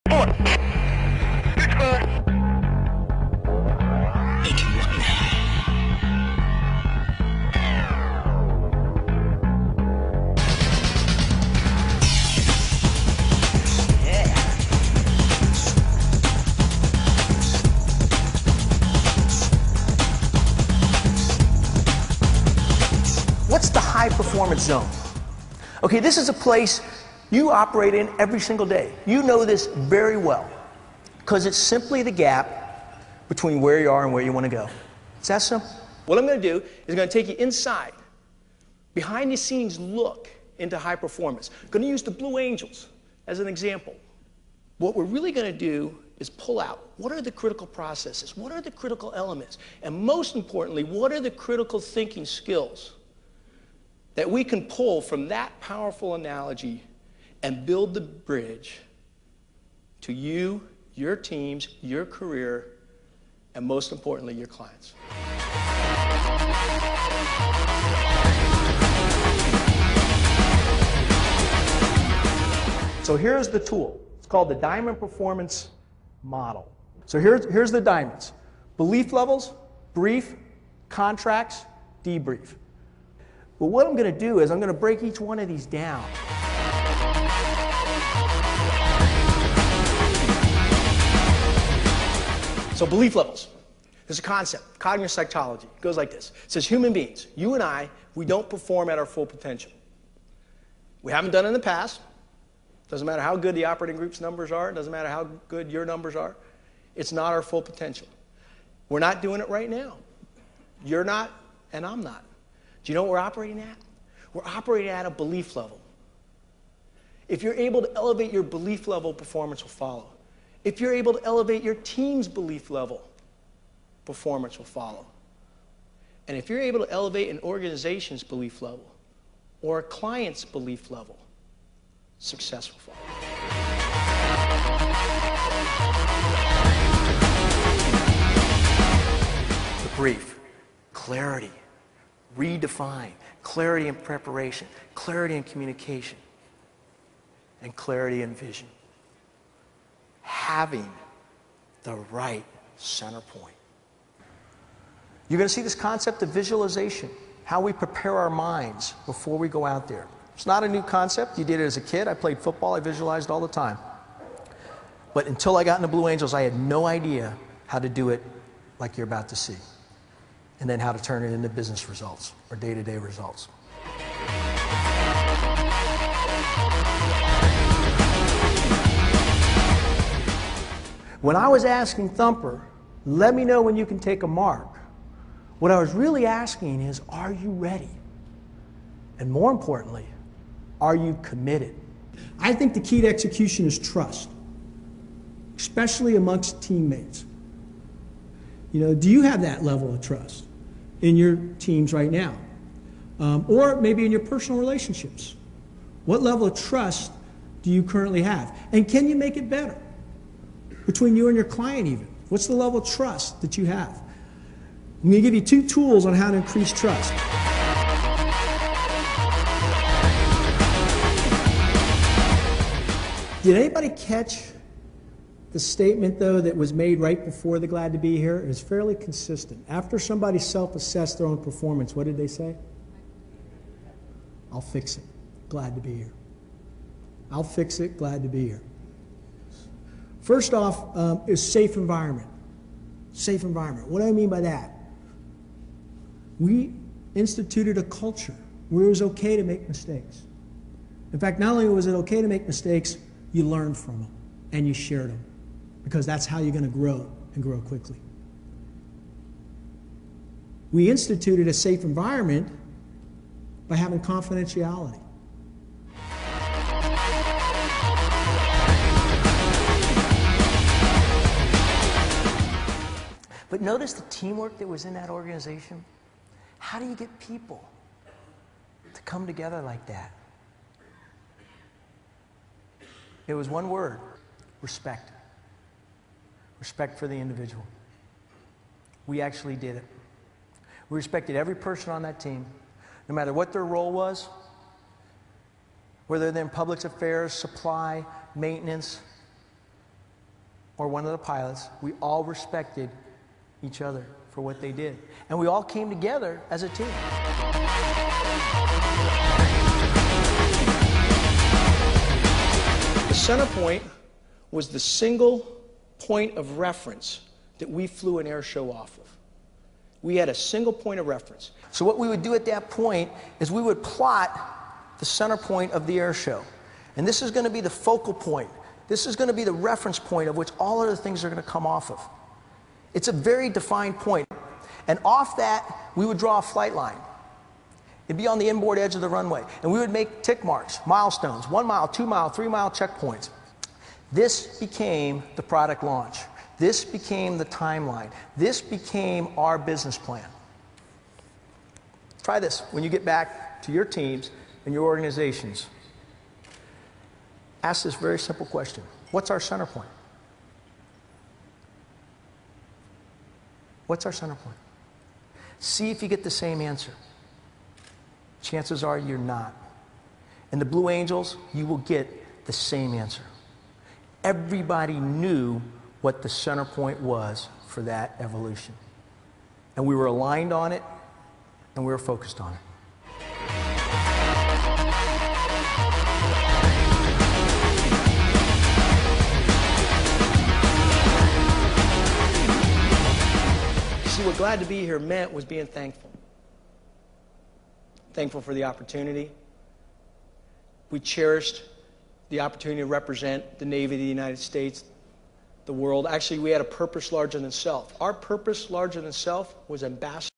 What's the high performance zone? Okay, this is a place you operate in every single day. You know this very well because it's simply the gap between where you are and where you want to go. It's that simple. What I'm going to do is I'm going to take you inside, behind the scenes look into high performance. I'm going to use the Blue Angels as an example. What we're really going to do is pull out what are the critical processes, what are the critical elements, and most importantly, what are the critical thinking skills that we can pull from that powerful analogy and build the bridge to you, your teams, your career, and most importantly, your clients. So here's the tool. It's called the Diamond Performance Model. So here's the diamonds. Belief levels, brief, contracts, debrief. But what I'm going to do is I'm going to break each one of these down. So belief levels. There's a concept, cognitive psychology. It goes like this. It says human beings, you and I, we don't perform at our full potential. We haven't done it in the past. Doesn't matter how good the operating group's numbers are. Doesn't matter how good your numbers are. It's not our full potential. We're not doing it right now. You're not, and I'm not. Do you know what we're operating at? We're operating at a belief level. If you're able to elevate your belief level, performance will follow. If you're able to elevate your team's belief level, performance will follow. And if you're able to elevate an organization's belief level or a client's belief level, success will follow. The brief, clarity, redefine, clarity in preparation, clarity in communication, and clarity in vision. Having the right center point. You're going to see this concept of visualization, how we prepare our minds before we go out there. It's not a new concept. You did it as a kid. I played football. I visualized all the time. But until I got into Blue Angels, I had no idea how to do it like you're about to see. And then how to turn it into business results or day-to-day results. When I was asking Thumper, let me know when you can take a mark, what I was really asking is, are you ready? And more importantly, are you committed? I think the key to execution is trust, especially amongst teammates. You know, do you have that level of trust in your teams right now? Or maybe in your personal relationships? What level of trust do you currently have? And can you make it better? Between you and your client even. What's the level of trust that you have? I'm going to give you 2 tools on how to increase trust. Did anybody catch the statement, though, that was made right before the glad to be here? It was fairly consistent. After somebody self-assessed their own performance, what did they say? I'll fix it. Glad to be here. I'll fix it. Glad to be here. First off is safe environment. Safe environment. What do I mean by that? We instituted a culture where it was okay to make mistakes. In fact, not only was it okay to make mistakes, you learned from them and you shared them because that's how you're going to grow and grow quickly. We instituted a safe environment by having confidentiality. But notice the teamwork that was in that organization. How do you get people to come together like that? It was one word: respect. Respect for the individual. We actually did it. We respected every person on that team, no matter what their role was, whether they're in public affairs, supply, maintenance, or one of the pilots, we all respected each other for what they did. And we all came together as a team. The center point was the single point of reference that we flew an air show off of. We had a single point of reference. So what we would do at that point is we would plot the center point of the air show. And this is going to be the focal point. This is going to be the reference point of which all other things are going to come off of. It's a very defined point. And off that, we would draw a flight line. It'd be on the inboard edge of the runway. And we would make tick marks, milestones, 1 mile, 2 mile, 3 mile checkpoints. This became the product launch. This became the timeline. This became our business plan. Try this when you get back to your teams and your organizations. Ask this very simple question. What's our center point? What's our center point? See if you get the same answer. Chances are you're not. In the Blue Angels, you will get the same answer. Everybody knew what the center point was for that evolution. And we were aligned on it, and we were focused on it. See, what glad to be here meant was being thankful. Thankful for the opportunity. We cherished the opportunity to represent the Navy of the United States, the world. Actually, we had a purpose larger than self. Our purpose larger than self was ambassador.